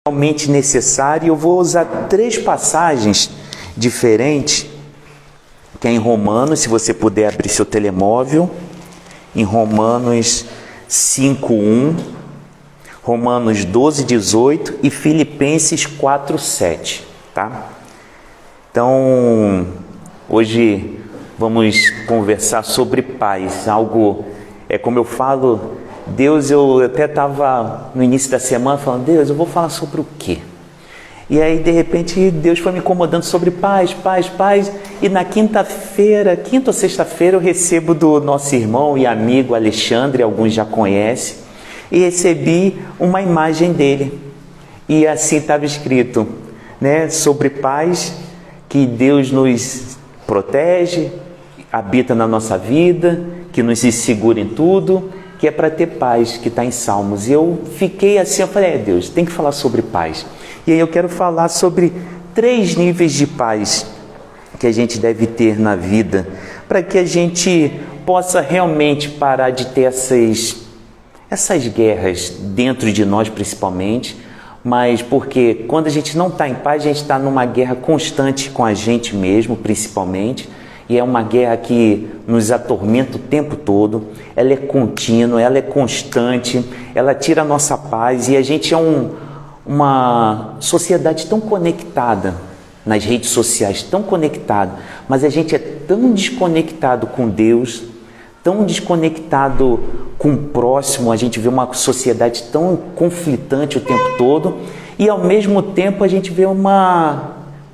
realmente necessário. Eu vou usar 3 passagens diferentes, que é em Romanos, se você puder abrir seu telemóvel, em Romanos 5:1, Romanos 12:18 e Filipenses 4:7, tá? Então, hoje vamos conversar sobre paz, algo, como eu falo, Deus, eu até estava no início da semana falando, Deus, eu vou falar sobre o quê? E aí, de repente, Deus foi me incomodando sobre paz, e na quinta ou sexta-feira, eu recebo do nosso irmão e amigo Alexandre, alguns já conhecem, e recebi uma imagem dele, e assim estava escrito, né, sobre paz, que Deus nos protege, habita na nossa vida, que nos segura em tudo, que é para ter paz, que está em Salmos. E eu fiquei assim, eu falei, Deus, tem que falar sobre paz. E aí eu quero falar sobre 3 níveis de paz que a gente deve ter na vida, para que a gente possa realmente parar de ter essas guerras dentro de nós principalmente, mas porque quando a gente não está em paz, a gente está numa guerra constante com a gente mesmo, principalmente, e é uma guerra que nos atormenta o tempo todo, ela é contínua, ela é constante, ela tira a nossa paz, e a gente é uma sociedade tão conectada, nas redes sociais, tão conectada, mas a gente é tão desconectado com Deus, tão desconectado com o próximo, a gente vê uma sociedade tão conflitante o tempo todo, e ao mesmo tempo a gente vê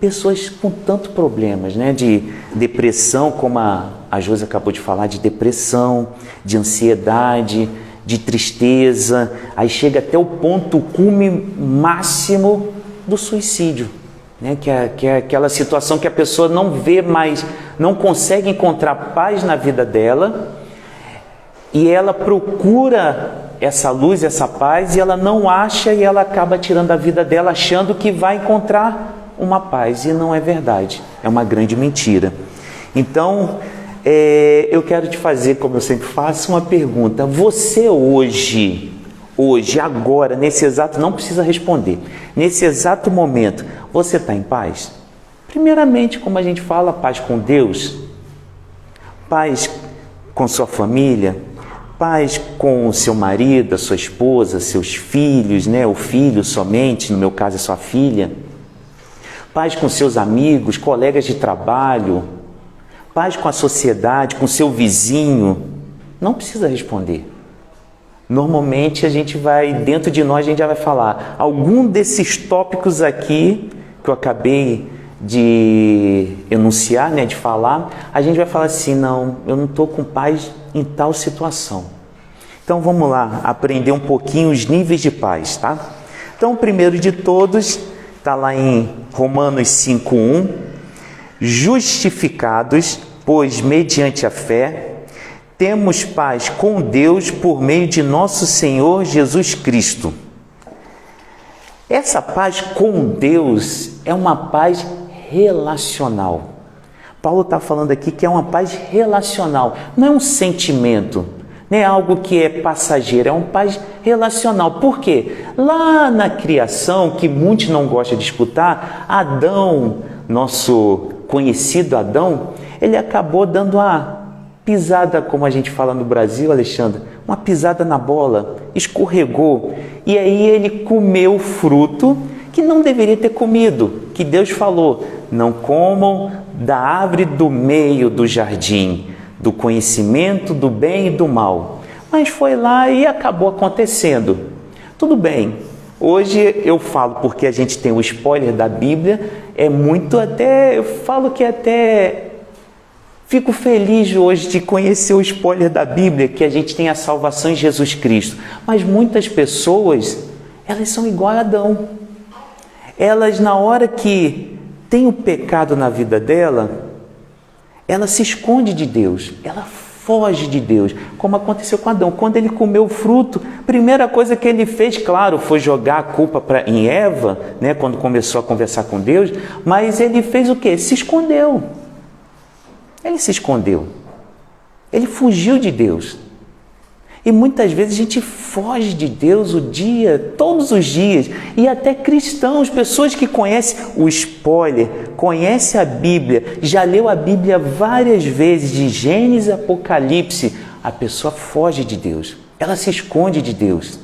pessoas com tantos problemas, né? De depressão, como a Josi acabou de falar, de depressão, de ansiedade, de tristeza, aí chega até o ponto cume máximo do suicídio, né? Que é aquela situação que a pessoa não vê mais, não consegue encontrar paz na vida dela, e ela procura essa luz, essa paz, e ela não acha, e ela acaba tirando a vida dela achando que vai encontrar uma paz, e não é verdade, é uma grande mentira. Então, eu quero te fazer, como eu sempre faço, uma pergunta. Você hoje, agora, nesse exato, não precisa responder, nesse exato momento, você está em paz? Primeiramente, como a gente fala, paz com Deus, paz com sua família, paz com o seu marido, a sua esposa, seus filhos, né? O filho somente, no meu caso é sua filha, paz com seus amigos, colegas de trabalho, paz com a sociedade, com seu vizinho. Não precisa responder. Normalmente a gente vai, dentro de nós a gente já vai falar algum desses tópicos aqui que eu acabei de enunciar, né, de falar, a gente vai falar assim, não, eu não estou com paz em tal situação. Então vamos lá, aprender um pouquinho os níveis de paz, tá? Então o primeiro de todos está lá em Romanos 5:1, justificados, pois mediante a fé, temos paz com Deus por meio de nosso Senhor Jesus Cristo. Essa paz com Deus é uma paz relacional. Paulo está falando aqui que é uma paz relacional, não é um sentimento, não é algo que é passageiro, é uma paz relacional. Por quê? Lá na criação, que muitos não gostam de escutar, Adão, nosso conhecido Adão, ele acabou dando uma pisada, como a gente fala no Brasil, Alexandre, uma pisada na bola, escorregou, e aí ele comeu o fruto que não deveria ter comido, que Deus falou, não comam da árvore do meio do jardim, do conhecimento do bem e do mal. Mas foi lá e acabou acontecendo. Tudo bem, hoje eu falo porque a gente tem o spoiler da Bíblia, eu falo que até fico feliz hoje de conhecer o spoiler da Bíblia, que a gente tem a salvação em Jesus Cristo. Mas muitas pessoas, elas são igual a Adão. Elas, na hora que tem o pecado na vida dela, ela se esconde de Deus, ela foge de Deus, como aconteceu com Adão. Quando ele comeu o fruto, a primeira coisa que ele fez, claro, foi jogar a culpa em Eva, né, quando começou a conversar com Deus, mas ele fez o quê? Se escondeu. Ele se escondeu. Ele fugiu de Deus. E muitas vezes a gente foge de Deus todos os dias. E até cristãos, pessoas que conhecem o spoiler, conhecem a Bíblia, já leu a Bíblia várias vezes, de Gênesis a Apocalipse, a pessoa foge de Deus. Ela se esconde de Deus.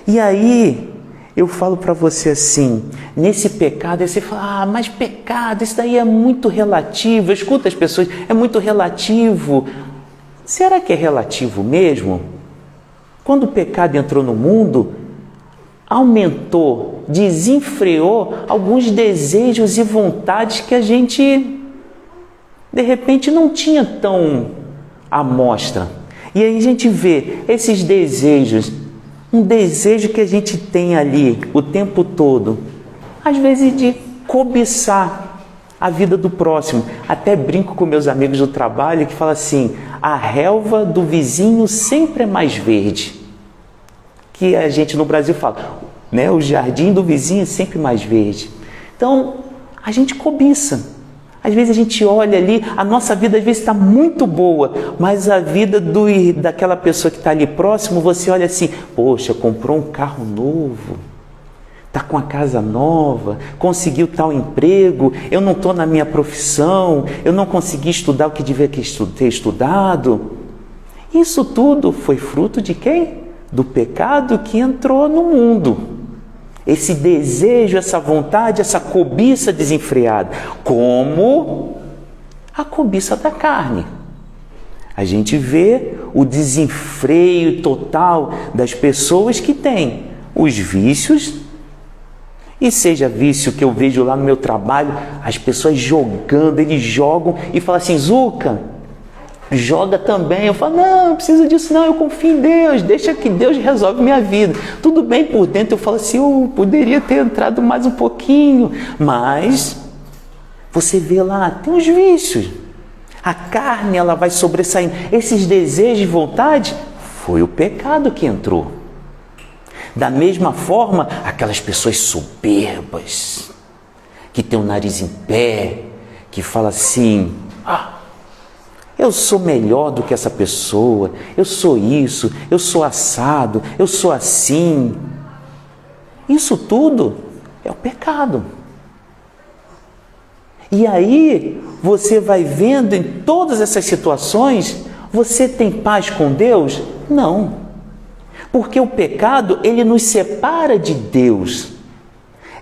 E aí, eu falo para você assim, nesse pecado, aí você fala, mas pecado, isso daí é muito relativo. Eu escuto as pessoas, é muito relativo. Será que é relativo mesmo? Quando o pecado entrou no mundo, aumentou, desenfreou alguns desejos e vontades que a gente, de repente, não tinha tão à mostra. E aí a gente vê esses desejos, um desejo que a gente tem ali o tempo todo, às vezes de cobiçar a vida do próximo. Até brinco com meus amigos do trabalho que falam assim, a relva do vizinho sempre é mais verde. Que a gente no Brasil fala, né? O jardim do vizinho é sempre mais verde. Então, a gente cobiça. Às vezes a gente olha ali, a nossa vida às vezes está muito boa, mas a vida daquela pessoa que está ali próximo, você olha assim, poxa, comprou um carro novo, está com a casa nova, conseguiu tal emprego, eu não estou na minha profissão, eu não consegui estudar o que devia ter estudado. Isso tudo foi fruto de quem? Do pecado que entrou no mundo. Esse desejo, essa vontade, essa cobiça desenfreada, como a cobiça da carne. A gente vê o desenfreio total das pessoas que têm os vícios, e seja vício que eu vejo lá no meu trabalho, as pessoas jogando, eles jogam e falam assim, Zuca, joga também. Eu falo, não preciso disso não, eu confio em Deus, deixa que Deus resolve minha vida. Tudo bem por dentro, eu falo assim, eu poderia ter entrado mais um pouquinho, mas você vê lá, tem os vícios. A carne, ela vai sobressaindo. Esses desejos e vontade, foi o pecado que entrou. Da mesma forma, aquelas pessoas soberbas, que tem o nariz em pé, que fala assim, eu sou melhor do que essa pessoa, eu sou isso, eu sou assado, eu sou assim. Isso tudo é o pecado. E aí, você vai vendo em todas essas situações, você tem paz com Deus? Não. Porque o pecado, ele nos separa de Deus.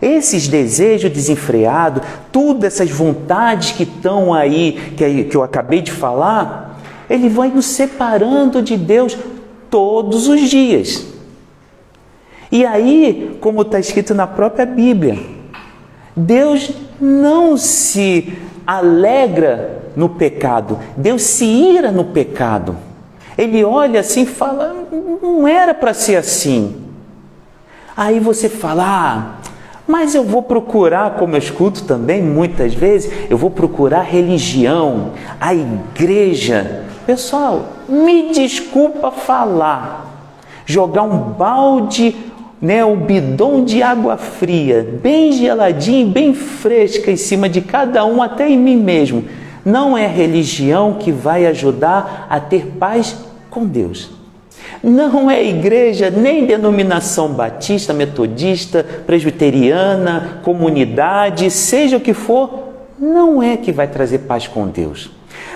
Esses desejos desenfreados, tudo essas vontades que estão aí, que eu acabei de falar, ele vai nos separando de Deus todos os dias. E aí, como está escrito na própria Bíblia, Deus não se alegra no pecado, Deus se ira no pecado. Ele olha assim e fala, não era para ser assim. Aí você fala, mas eu vou procurar, como eu escuto também muitas vezes, eu vou procurar religião, a igreja. Pessoal, me desculpa falar, jogar um balde, um bidão de água fria, bem geladinho, bem fresca em cima de cada um, até em mim mesmo. Não é religião que vai ajudar a ter paz com Deus. Não é igreja, nem denominação batista, metodista, presbiteriana, comunidade, seja o que for, não é que vai trazer paz com Deus.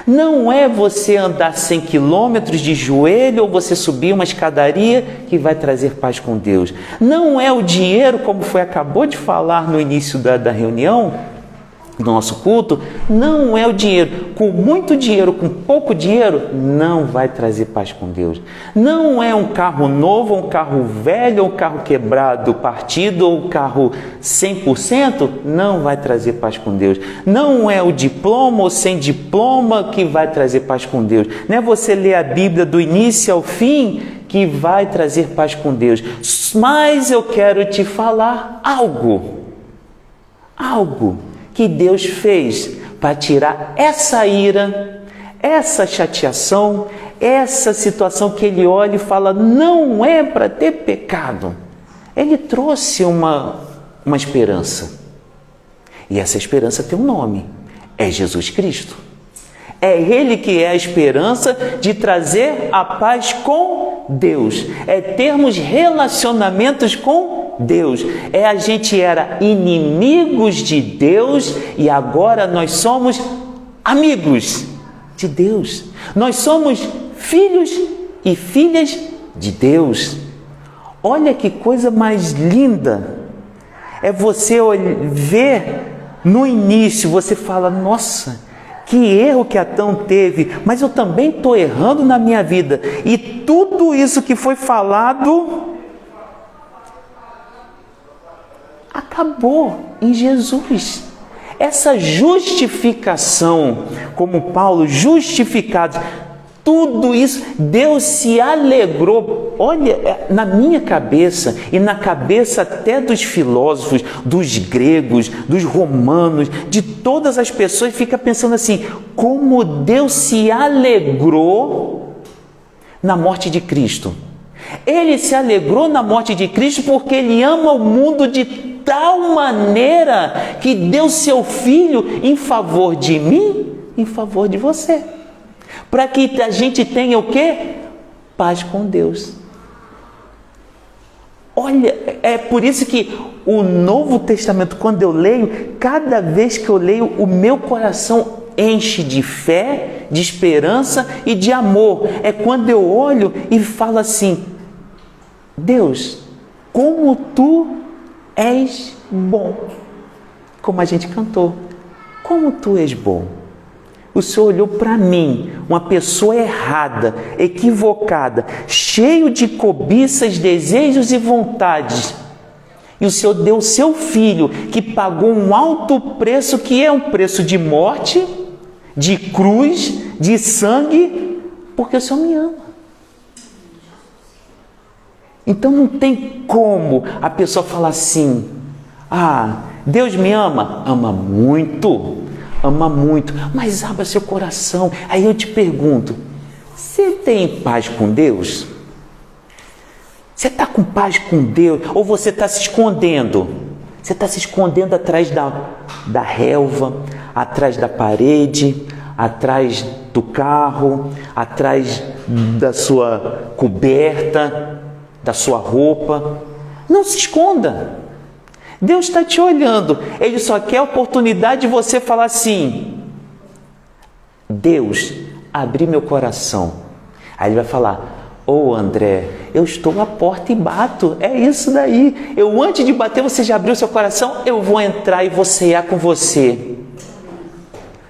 Não é você andar 100 quilômetros de joelho ou você subir uma escadaria que vai trazer paz com Deus. Não é o dinheiro, como acabou de falar no início da reunião, do nosso culto, não é o dinheiro. Com muito dinheiro, com pouco dinheiro, não vai trazer paz com Deus. Não é um carro novo, um carro velho, um carro quebrado, partido, ou um carro 100%, não vai trazer paz com Deus. Não é o diploma ou sem diploma que vai trazer paz com Deus. Não é você ler a Bíblia do início ao fim que vai trazer paz com Deus. Mas eu quero te falar algo que Deus fez para tirar essa ira, essa chateação, essa situação que Ele olha e fala, não é para ter pecado. Ele trouxe uma esperança. E essa esperança tem um nome, é Jesus Cristo. É Ele que é a esperança de trazer a paz com Deus. É termos relacionamentos com Deus. A gente era inimigos de Deus e agora nós somos amigos de Deus. Nós somos filhos e filhas de Deus. Olha que coisa mais linda. É você ver no início, você fala, nossa, que erro que Adão teve, mas eu também estou errando na minha vida. E tudo isso que foi falado acabou em Jesus. Essa justificação, como Paulo, justificado, tudo isso, Deus se alegrou. Olha, na minha cabeça e na cabeça até dos filósofos, dos gregos, dos romanos, de todas as pessoas, fica pensando assim, como Deus se alegrou na morte de Cristo. Ele se alegrou na morte de Cristo porque Ele ama o mundo de tal maneira que deu seu Filho em favor de mim, em favor de você. Para que a gente tenha o quê? Paz com Deus. Olha, é por isso que o Novo Testamento, quando eu leio, cada vez que eu leio, o meu coração enche de fé, de esperança e de amor. É quando eu olho e falo assim, Deus, como Tu és bom. Como a gente cantou, como Tu és bom. O Senhor olhou para mim, uma pessoa errada, equivocada, cheio de cobiças, desejos e vontades. E o Senhor deu o seu Filho, que pagou um alto preço, que é um preço de morte, de cruz, de sangue, porque o Senhor me ama. Então não tem como a pessoa falar assim, Deus me ama? Ama muito. Ama muito, mas abra seu coração. Aí eu te pergunto, você tem paz com Deus? Você está com paz com Deus? Ou você está se escondendo? Você está se escondendo atrás da relva, atrás da parede, atrás do carro, atrás da sua coberta, da sua roupa. Não se esconda. Deus está te olhando, Ele só quer a oportunidade de você falar assim, Deus, abri meu coração. Aí Ele vai falar, André, eu estou à porta e bato, é isso daí. Eu antes de bater, você já abriu seu coração, eu vou entrar e vou cear com você.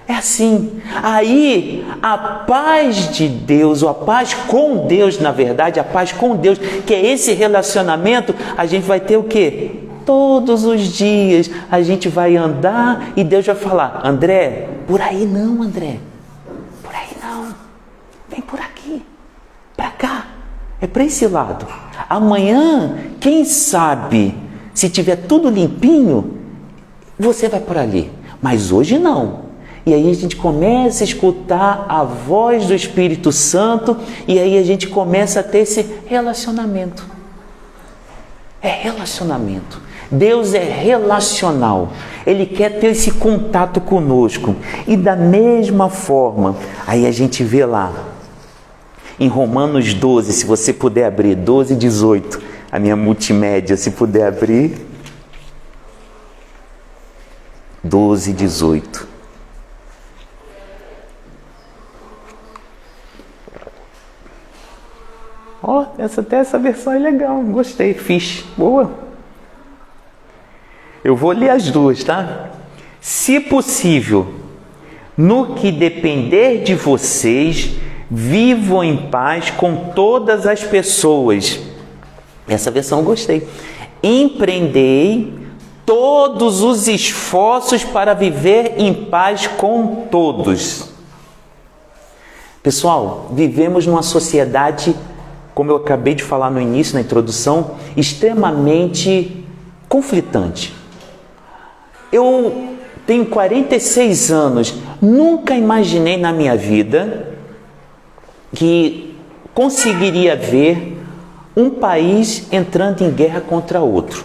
É assim. Aí a paz de Deus, ou a paz com Deus, na verdade, a paz com Deus, que é esse relacionamento, a gente vai ter o quê? Todos os dias a gente vai andar e Deus vai falar, André, por aí não, André, por aí não, vem por aqui, para cá, é para esse lado. Amanhã, quem sabe, se tiver tudo limpinho, você vai por ali, mas hoje não. E aí a gente começa a escutar a voz do Espírito Santo e aí a gente começa a ter esse relacionamento. É relacionamento. Deus é relacional, Ele quer ter esse contato conosco. E da mesma forma, aí a gente vê lá, em Romanos 12, se você puder abrir, 12, 18, a minha multimédia, se puder abrir, 12, 18. Essa versão é legal, gostei, fiz, boa. Eu vou ler as duas, tá? Se possível, no que depender de vocês, vivam em paz com todas as pessoas. Essa versão eu gostei. Empreendei todos os esforços para viver em paz com todos. Pessoal, vivemos numa sociedade, como eu acabei de falar no início, na introdução, extremamente conflitante. Eu tenho 46 anos, nunca imaginei na minha vida que conseguiria ver um país entrando em guerra contra outro.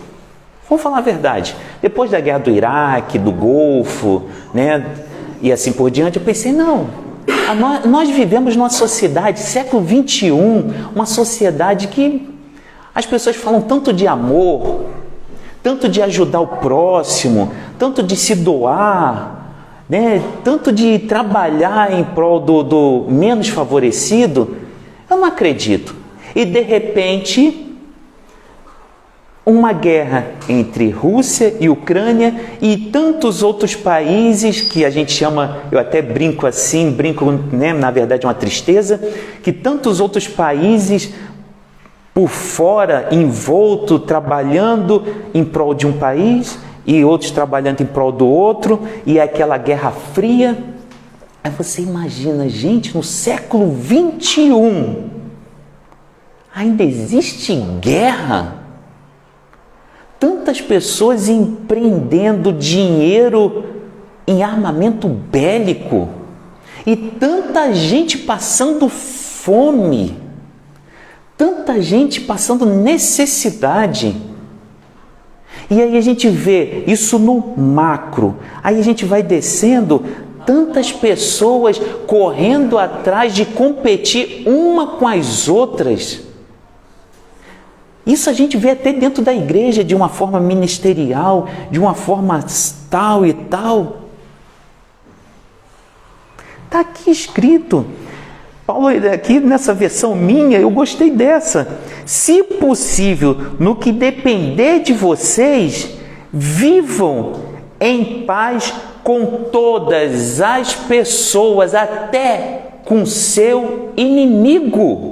Vamos falar a verdade, depois da guerra do Iraque, do Golfo, né, e assim por diante, eu pensei, não, Nós vivemos numa sociedade, século XXI, uma sociedade que as pessoas falam tanto de amor, tanto de ajudar o próximo, tanto de se doar, né? Tanto de trabalhar em prol do menos favorecido. Eu não acredito. E de repente, uma guerra entre Rússia e Ucrânia e tantos outros países que a gente chama, eu até brinco assim, né, na verdade é uma tristeza, que tantos outros países por fora, envolto, trabalhando em prol de um país e outros trabalhando em prol do outro, e aquela guerra fria. Aí você imagina, gente, no século XXI, ainda existe guerra? Tantas pessoas empreendendo dinheiro em armamento bélico e tanta gente passando fome, tanta gente passando necessidade. E aí a gente vê isso no macro, aí a gente vai descendo, tantas pessoas correndo atrás de competir uma com as outras. Isso a gente vê até dentro da igreja, de uma forma ministerial, de uma forma tal e tal. Está aqui escrito. Paulo, aqui nessa versão minha, eu gostei dessa. Se possível, no que depender de vocês, vivam em paz com todas as pessoas, até com seu inimigo.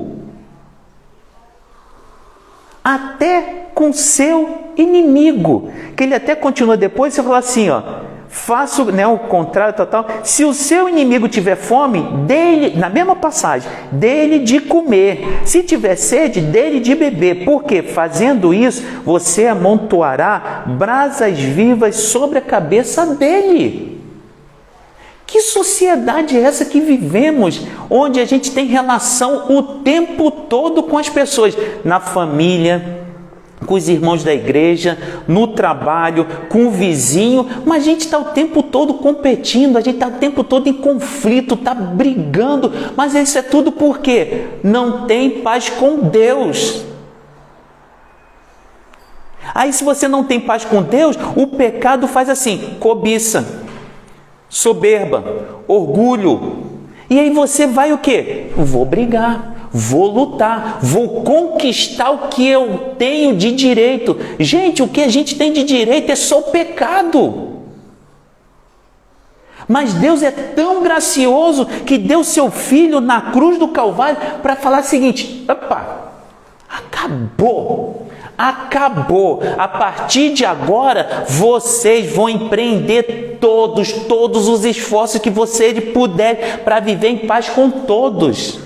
Até com seu inimigo. Que ele até continua depois, você fala assim, ó, faço, né, o contrário total. Se o seu inimigo tiver fome, dê-lhe, na mesma passagem, dê-lhe de comer. Se tiver sede, dê-lhe de beber. Porque fazendo isso, você amontoará brasas vivas sobre a cabeça dele. Que sociedade é essa que vivemos, onde a gente tem relação o tempo todo com as pessoas, na família, com os irmãos da igreja, no trabalho, com o vizinho, mas a gente está o tempo todo competindo, a gente está o tempo todo em conflito, está brigando, mas isso é tudo por quê? Não tem paz com Deus. Aí se você não tem paz com Deus, o pecado faz assim, cobiça, soberba, orgulho. E aí você vai o quê? Vou brigar, vou lutar, vou conquistar o que eu tenho de direito. Gente, o que a gente tem de direito é só o pecado. Mas Deus é tão gracioso que deu seu Filho na cruz do Calvário para falar o seguinte: opa, acabou. Acabou. A partir de agora, vocês vão empreender todos os esforços que vocês puderem para viver em paz com todos.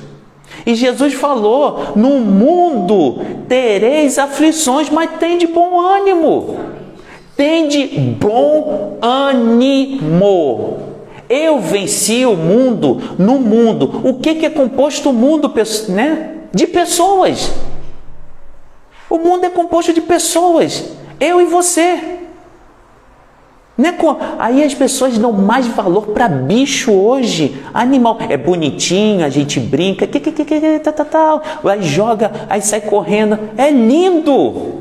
E Jesus falou: no mundo tereis aflições, mas tende bom ânimo. Tende bom ânimo. Eu venci o mundo. No mundo, o que é composto o mundo, né? De pessoas. O mundo é composto de pessoas, eu e você. Né? Aí as pessoas dão mais valor para bicho hoje, animal. É bonitinho, a gente brinca, aí joga, aí sai correndo. É lindo.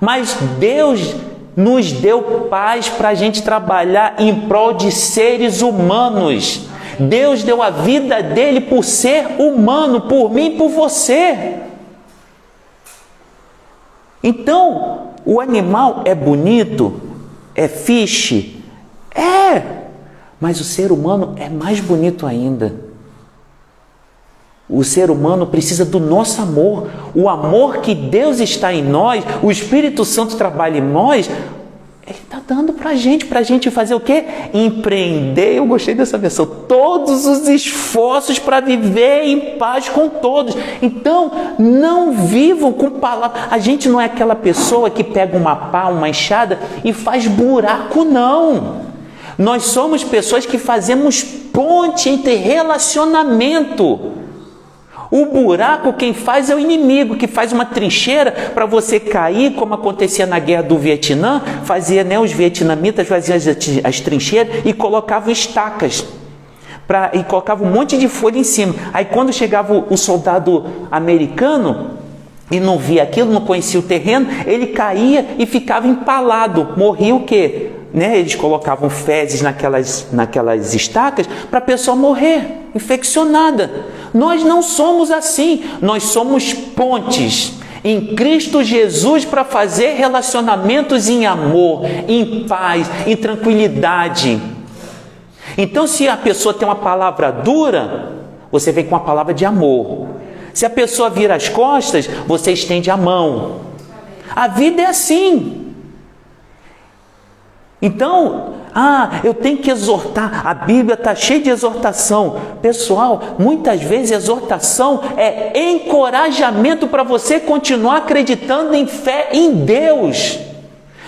Mas Deus nos deu paz para a gente trabalhar em prol de seres humanos. Deus deu a vida dele por ser humano, por mim e por você. Então, o animal é bonito, é fiche, mas o ser humano é mais bonito ainda. O ser humano precisa do nosso amor, o amor que Deus está em nós, o Espírito Santo trabalha em nós, Ele está dando para a gente fazer o quê? Empreender, eu gostei dessa versão, todos os esforços para viver em paz com todos. Então, não vivam com palavras. A gente não é aquela pessoa que pega uma pá, uma enxada e faz buraco, não. Nós somos pessoas que fazemos ponte entre relacionamento. O buraco quem faz é o inimigo, que faz uma trincheira para você cair, como acontecia na guerra do Vietnã, fazia, né, os vietnamitas faziam as trincheiras e colocavam estacas E colocava um monte de folha em cima. Aí quando chegava o soldado americano e não via aquilo, não conhecia o terreno, ele caía e ficava empalado. Morria o quê? Eles colocavam fezes naquelas estacas para a pessoa morrer, infeccionada. Nós não somos assim. Nós somos pontes em Cristo Jesus para fazer relacionamentos em amor, em paz, em tranquilidade. Então, se a pessoa tem uma palavra dura, você vem com uma palavra de amor. Se a pessoa vira as costas, você estende a mão. A vida é assim. Então, eu tenho que exortar. A Bíblia está cheia de exortação. Pessoal, muitas vezes exortação é encorajamento para você continuar acreditando em fé em Deus.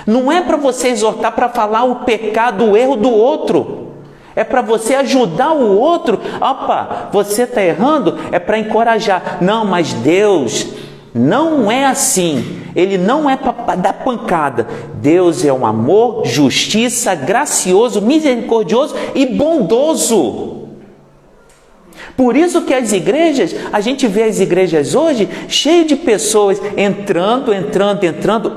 Não é para você exortar para falar o pecado, o erro do outro. É para você ajudar o outro. Opa, você está errando? É para encorajar. Não, mas Deus não é assim. Ele não é para dar pancada. Deus é um amor, justiça, gracioso, misericordioso e bondoso. Por isso que as igrejas, a gente vê as igrejas hoje cheias de pessoas entrando,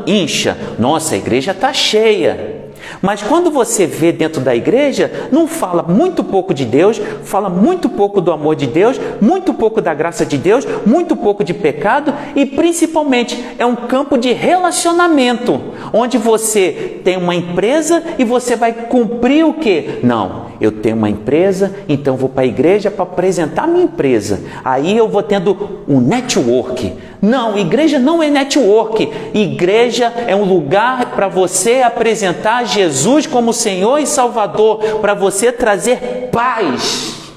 incha. Nossa, a igreja está cheia. Mas quando você vê dentro da igreja, não fala muito pouco de Deus, fala muito pouco do amor de Deus, muito pouco da graça de Deus, muito pouco de pecado e principalmente é um campo de relacionamento, onde você tem uma empresa e você vai cumprir o quê? Não, eu tenho uma empresa, então vou para a igreja para apresentar a minha empresa. Aí eu vou tendo um network. Não, igreja não é network. Igreja é um lugar para você apresentar Jesus como Senhor e Salvador, para você trazer paz.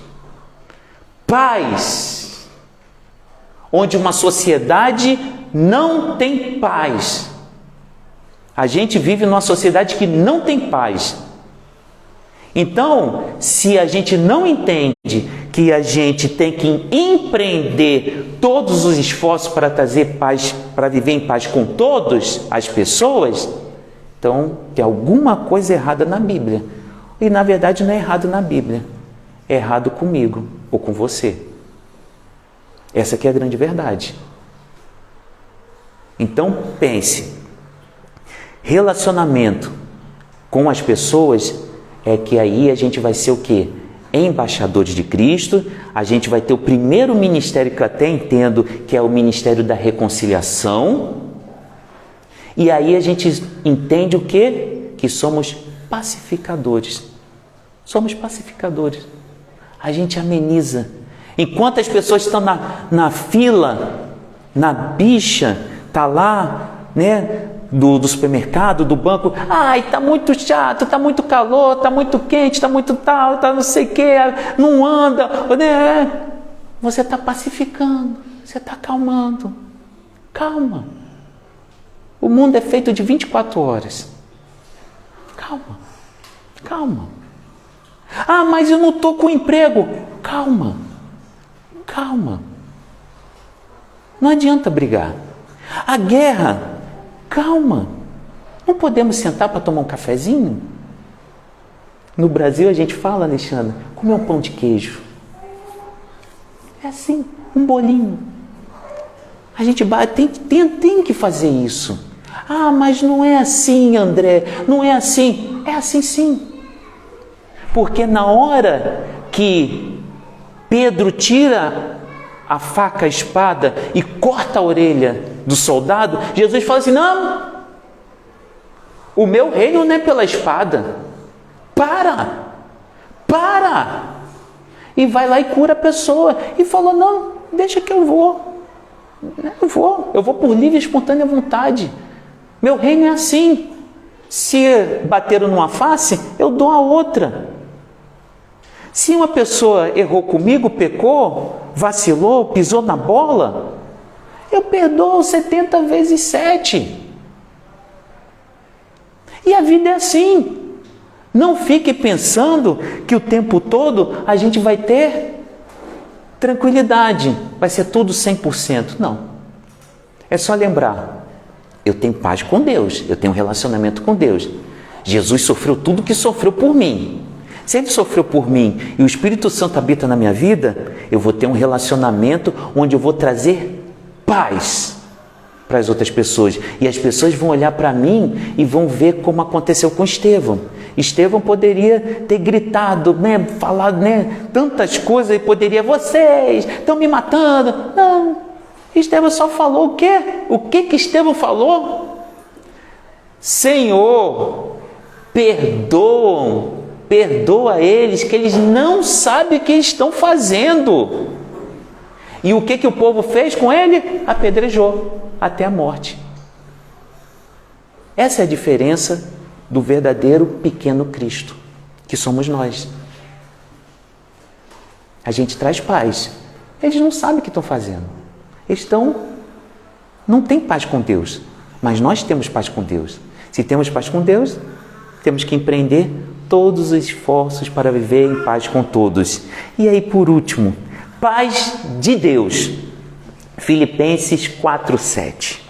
Paz. Onde uma sociedade não tem paz. A gente vive numa sociedade que não tem paz. Então, se a gente não entende que a gente tem que empreender todos os esforços para trazer paz, para viver em paz com todas as pessoas, então tem alguma coisa errada na Bíblia. E na verdade não é errado na Bíblia, é errado comigo ou com você. Essa aqui é a grande verdade. Então pense, relacionamento com as pessoas é que aí a gente vai ser o quê? Embaixadores de Cristo. A gente vai ter o primeiro ministério que eu até entendo, que é o ministério da reconciliação. E aí a gente entende o quê? Que somos pacificadores. Somos pacificadores. A gente ameniza. Enquanto as pessoas estão na fila, na bicha, tá lá, do supermercado, do banco, tá muito chato, tá muito calor, tá muito quente, tá muito tal, tá não sei o que, não anda, você está pacificando, você está acalmando. Calma. O mundo é feito de 24 horas. Calma. Mas eu não estou com emprego. Calma. Não adianta brigar. A guerra, calma. Não podemos sentar para tomar um cafezinho? No Brasil a gente fala, Alexandre, comer um pão de queijo. É assim, um bolinho. A gente tem que fazer isso. Mas não é assim, André, não é assim. É assim sim. Porque na hora que Pedro tira a faca, a espada e corta a orelha do soldado, Jesus fala assim, não, o meu reino não é pela espada. Para! E vai lá e cura a pessoa. E falou, não, deixa que eu vou. Eu vou por livre e espontânea vontade. Meu reino é assim. Se bateram numa face, eu dou a outra. Se uma pessoa errou comigo, pecou, vacilou, pisou na bola, eu perdoo 70 vezes 7. E a vida é assim. Não fique pensando que o tempo todo a gente vai ter tranquilidade, vai ser tudo 100%. Não. É só lembrar, eu tenho paz com Deus, eu tenho um relacionamento com Deus. Jesus sofreu tudo que sofreu por mim. Se Ele sofreu por mim e o Espírito Santo habita na minha vida, eu vou ter um relacionamento onde eu vou trazer paz para as outras pessoas. E as pessoas vão olhar para mim e vão ver como aconteceu com Estevão. Estevão poderia ter gritado, né, falado, né, tantas coisas, e poderia, vocês estão me matando. Não, Estevão só falou o quê? O que Estevão falou? Senhor, perdoa eles, que eles não sabem o que estão fazendo. E o que o povo fez com ele? Apedrejou até a morte. Essa é a diferença do verdadeiro pequeno Cristo, que somos nós. A gente traz paz. Eles não sabem o que estão fazendo. Não têm paz com Deus, mas nós temos paz com Deus. Se temos paz com Deus, temos que empreender todos os esforços para viver em paz com todos. E aí, por último, paz de Deus. Filipenses 4:7.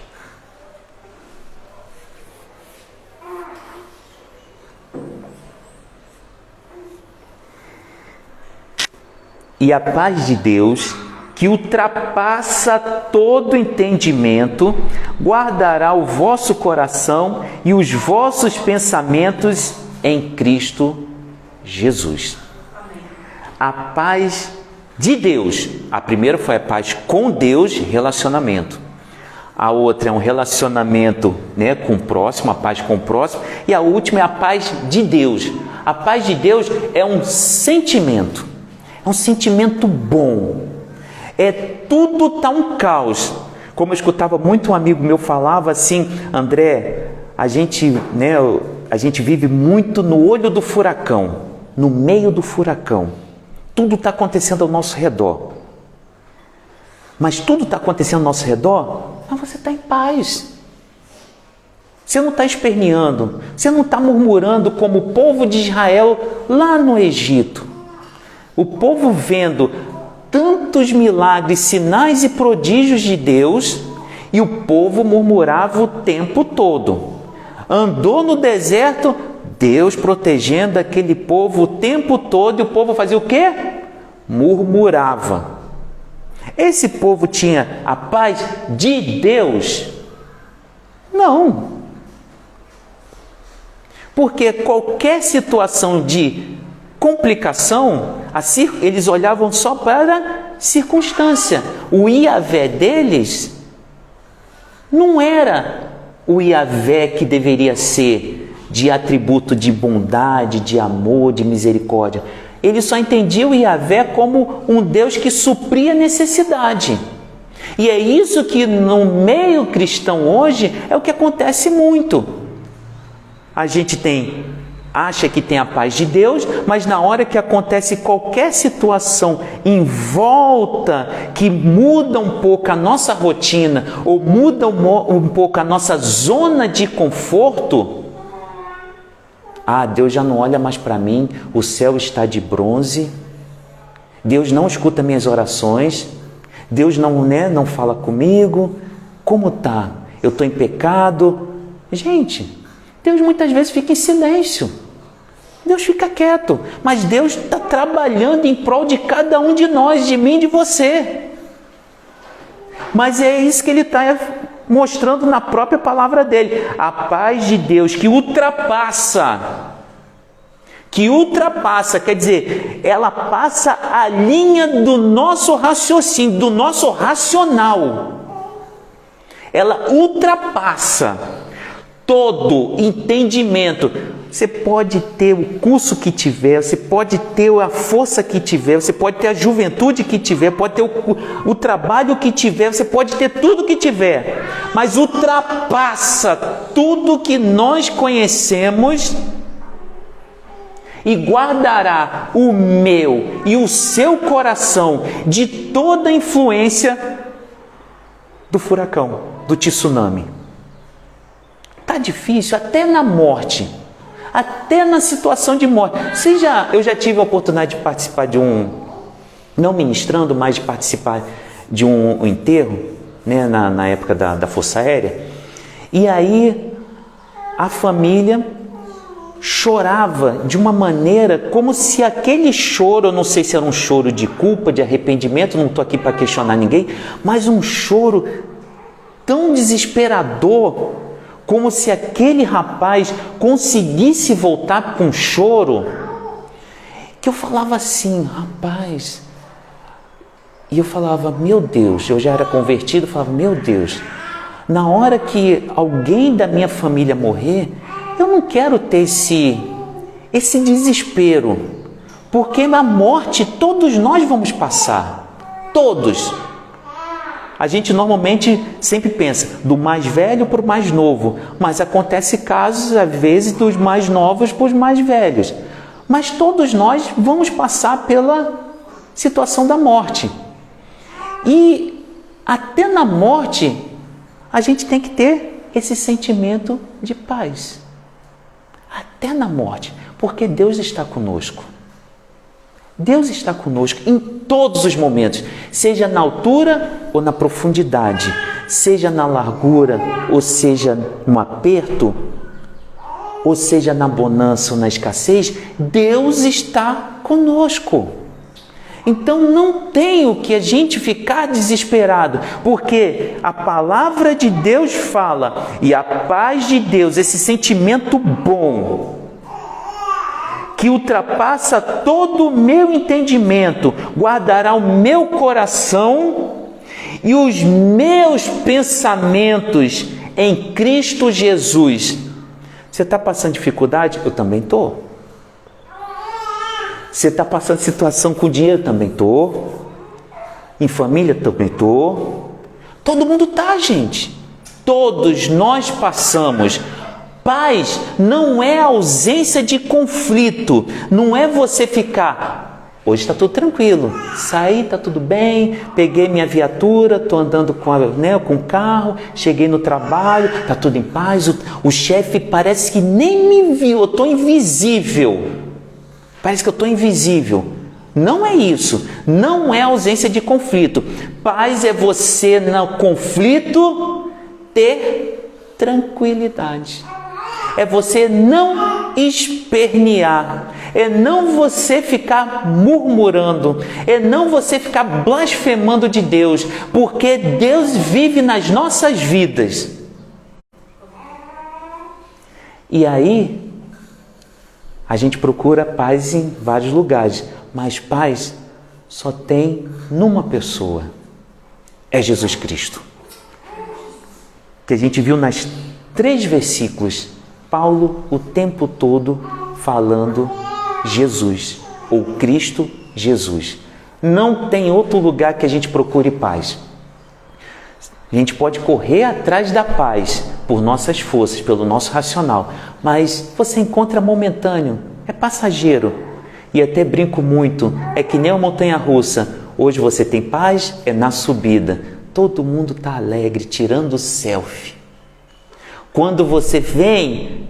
E a paz de Deus, que ultrapassa todo entendimento, guardará o vosso coração e os vossos pensamentos em Cristo Jesus. A paz de Deus. A primeira foi a paz com Deus, relacionamento. A outra é um relacionamento, né, com o próximo, a paz com o próximo. E a última é a paz de Deus. A paz de Deus é um sentimento. É um sentimento bom. Tudo está um caos. Como eu escutava muito um amigo meu falava assim, André, a gente vive muito no olho do furacão, no meio do furacão. Tudo está acontecendo ao nosso redor. Mas tudo está acontecendo ao nosso redor, mas você está em paz. Você não está esperneando, você não está murmurando como o povo de Israel lá no Egito. O povo vendo tantos milagres, sinais e prodígios de Deus, e o povo murmurava o tempo todo. Andou no deserto, Deus protegendo aquele povo o tempo todo, e o povo fazia o quê? Murmurava. Esse povo tinha a paz de Deus? Não. Porque qualquer situação de complicação, eles olhavam só para a circunstância. O Iavé deles não era o Iavé que deveria ser, de atributo de bondade, de amor, de misericórdia. Ele só entendia o Iavé como um Deus que supria necessidade. E é isso que no meio cristão hoje é o que acontece muito. A gente acha que tem a paz de Deus, mas na hora que acontece qualquer situação em volta que muda um pouco a nossa rotina ou muda um pouco a nossa zona de conforto, Deus já não olha mais para mim, o céu está de bronze, Deus não escuta minhas orações, Deus não fala comigo, como está? Eu estou em pecado? Gente, Deus muitas vezes fica em silêncio, Deus fica quieto, mas Deus está trabalhando em prol de cada um de nós, de mim e de você. Mas é isso que Ele está mostrando na própria palavra dele. A paz de Deus que ultrapassa, quer dizer, ela passa a linha do nosso raciocínio, do nosso racional. Ela ultrapassa todo entendimento. Você pode ter o curso que tiver, você pode ter a força que tiver, você pode ter a juventude que tiver, pode ter o trabalho que tiver, você pode ter tudo que tiver, mas ultrapassa tudo que nós conhecemos e guardará o meu e o seu coração de toda a influência do furacão, do tsunami. Está difícil até na morte. Até na situação de morte. Eu já tive a oportunidade de participar de não ministrando, mas de participar de um enterro, né, na época da Força Aérea. E aí a família chorava de uma maneira como se aquele choro, eu não sei se era um choro de culpa, de arrependimento, não estou aqui para questionar ninguém, mas um choro tão desesperador, como se aquele rapaz conseguisse voltar com um choro, que eu falava assim, rapaz, e eu falava, meu Deus, eu já era convertido, eu falava, meu Deus, na hora que alguém da minha família morrer, eu não quero ter esse desespero, porque na morte todos nós vamos passar, todos. A gente normalmente sempre pensa do mais velho para o mais novo, mas acontece casos, às vezes, dos mais novos para os mais velhos. Mas todos nós vamos passar pela situação da morte. E até na morte, a gente tem que ter esse sentimento de paz. Até na morte, porque Deus está conosco. Deus está conosco em todos os momentos, seja na altura ou na profundidade, seja na largura ou seja no aperto, ou seja na bonança ou na escassez, Deus está conosco. Então não tem o que a gente ficar desesperado, porque a palavra de Deus fala, e a paz de Deus, esse sentimento bom, que ultrapassa todo o meu entendimento, guardará o meu coração e os meus pensamentos em Cristo Jesus. Você está passando dificuldade? Eu também estou. Você está passando situação com dinheiro? Também estou. Em família? Também estou. Todo mundo está, gente. Todos nós passamos. Paz não é ausência de conflito. Não é você ficar, hoje está tudo tranquilo, saí, está tudo bem, peguei minha viatura, estou andando com o carro, cheguei no trabalho, está tudo em paz, o chefe parece que nem me viu, eu estou invisível. Parece que eu estou invisível. Não é isso. Não é ausência de conflito. Paz é você, no conflito, ter tranquilidade. É você não espernear. É não você ficar murmurando. É não você ficar blasfemando de Deus. Porque Deus vive nas nossas vidas. E aí, a gente procura paz em vários lugares, mas paz só tem numa pessoa, é Jesus Cristo. Que a gente viu nas 3 versículos, Paulo o tempo todo falando Jesus, ou Cristo Jesus. Não tem outro lugar que a gente procure paz. A gente pode correr atrás da paz por nossas forças, pelo nosso racional, mas você encontra momentâneo, é passageiro. E até brinco muito, é que nem uma montanha-russa. Hoje você tem paz, é na subida. Todo mundo está alegre, tirando selfie. Quando você vem,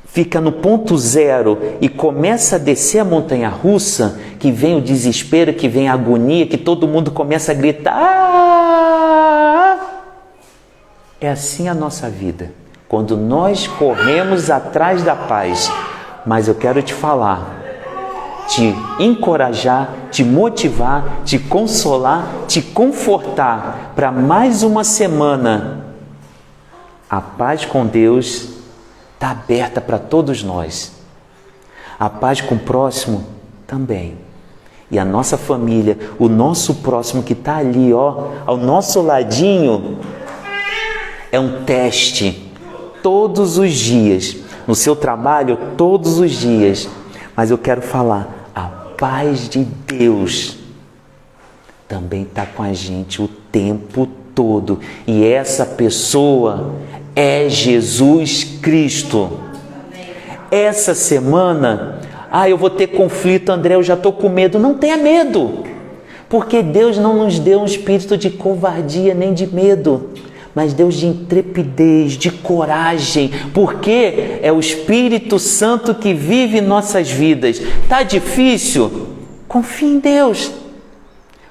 fica no ponto zero e começa a descer a montanha-russa, que vem o desespero, que vem a agonia, que todo mundo começa a gritar. É assim a nossa vida, quando nós corremos atrás da paz. Mas eu quero te falar, te encorajar, te motivar, te consolar, te confortar para mais uma semana. A paz com Deus está aberta para todos nós. A paz com o próximo também. E a nossa família, o nosso próximo que está ali, ao nosso ladinho, é um teste todos os dias. No seu trabalho, todos os dias. Mas eu quero falar, a paz de Deus também está com a gente o tempo todo. E essa pessoa é Jesus Cristo. Essa semana, eu vou ter conflito, André, eu já estou com medo. Não tenha medo, porque Deus não nos deu um espírito de covardia nem de medo, mas Deus de intrepidez, de coragem, porque é o Espírito Santo que vive em nossas vidas. Está difícil? Confia em Deus.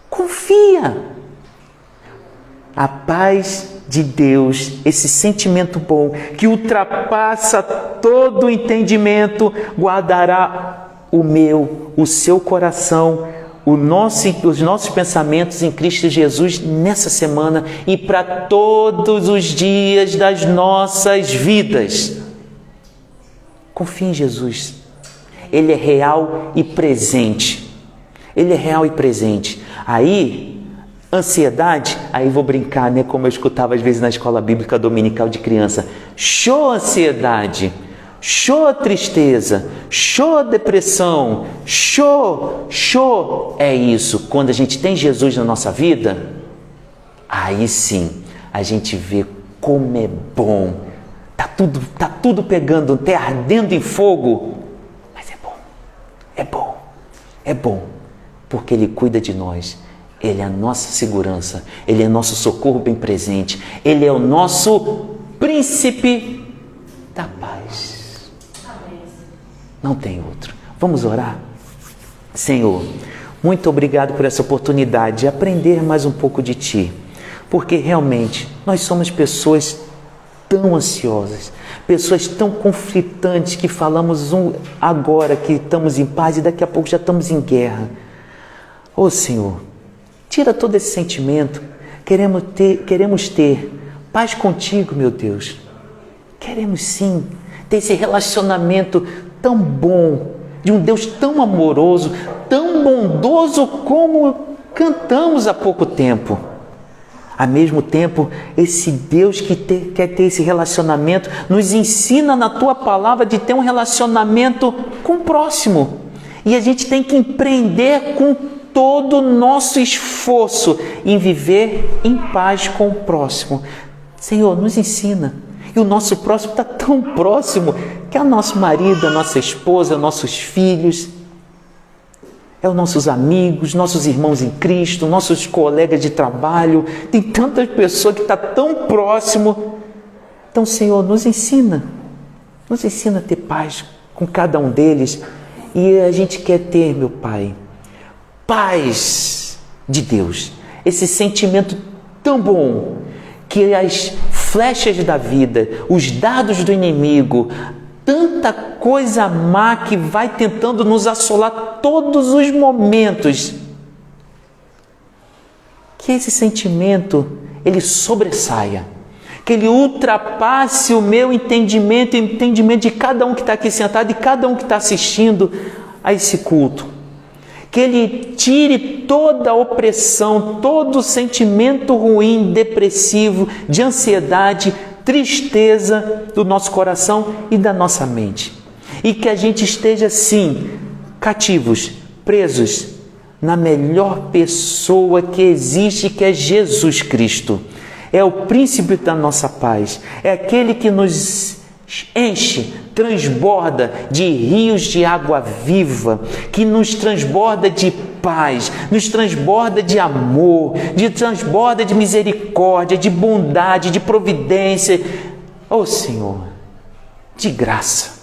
Confia. A paz de Deus, esse sentimento bom que ultrapassa todo o entendimento, guardará o seu coração, os nossos pensamentos em Cristo Jesus nessa semana e para todos os dias das nossas vidas. Confie em Jesus. Ele é real e presente. Ele é real e presente. Aí, ansiedade, aí vou brincar, né? Como eu escutava às vezes na escola bíblica dominical de criança. Show ansiedade, show tristeza, show depressão, show. É isso. Quando a gente tem Jesus na nossa vida, aí sim, a gente vê como é bom. Tá tudo pegando, até ardendo em fogo. Mas é bom. Porque Ele cuida de nós, Ele é a nossa segurança, Ele é nosso socorro bem presente, Ele é o nosso príncipe da paz. Não tem outro. Vamos orar? Senhor, muito obrigado por essa oportunidade de aprender mais um pouco de Ti, porque realmente nós somos pessoas tão ansiosas, pessoas tão conflitantes que falamos agora que estamos em paz e daqui a pouco já estamos em guerra. Ô Senhor, tira todo esse sentimento. Queremos ter paz contigo, meu Deus. Queremos sim ter esse relacionamento tão bom, de um Deus tão amoroso, tão bondoso como cantamos há pouco tempo. Ao mesmo tempo, esse Deus que quer ter esse relacionamento, nos ensina na Tua palavra de ter um relacionamento com o próximo. E a gente tem que empreender com todo o nosso esforço em viver em paz com o próximo. Senhor, nos ensina. E o nosso próximo está tão próximo que é o nosso marido, a nossa esposa, nossos filhos, é os nossos amigos, nossos irmãos em Cristo, nossos colegas de trabalho. Tem tantas pessoas que estão tão próximo. Então, Senhor, nos ensina a ter paz com cada um deles. E a gente quer ter, meu Pai, paz de Deus, esse sentimento tão bom que as flechas da vida, os dardos do inimigo, tanta coisa má que vai tentando nos assolar todos os momentos, que esse sentimento ele sobressaia, que ele ultrapasse o meu entendimento e o entendimento de cada um que está aqui sentado e cada um que está assistindo a esse culto. Que Ele tire toda a opressão, todo o sentimento ruim, depressivo, de ansiedade, tristeza do nosso coração e da nossa mente. E que a gente esteja, sim, cativos, presos na melhor pessoa que existe, que é Jesus Cristo. É o príncipe da nossa paz, é aquele que nos enche, transborda de rios de água viva, que nos transborda de paz, nos transborda de amor, transborda de misericórdia, de bondade, de providência. Oh Senhor, de graça.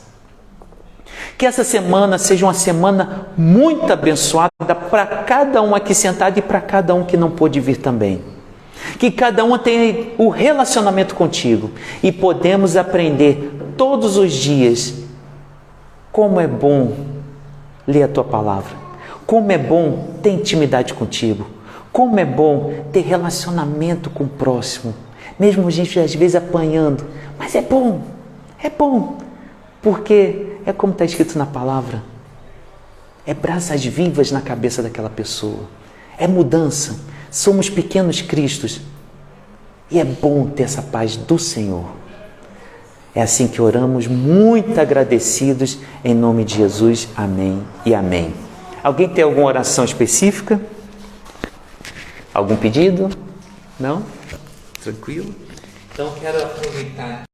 Que essa semana seja uma semana muito abençoada para cada um aqui sentado e para cada um que não pôde vir também. Que cada um tenha o relacionamento contigo e podemos aprender todos os dias como é bom ler a Tua palavra, como é bom ter intimidade contigo, como é bom ter relacionamento com o próximo, mesmo a gente às vezes apanhando, mas é bom, porque é como está escrito na palavra, é brasas vivas na cabeça daquela pessoa, é mudança. Somos pequenos cristos e é bom ter essa paz do Senhor. É assim que oramos, muito agradecidos, em nome de Jesus. Amém e amém. Alguém tem alguma oração específica? Algum pedido? Não? Tranquilo? Então quero aproveitar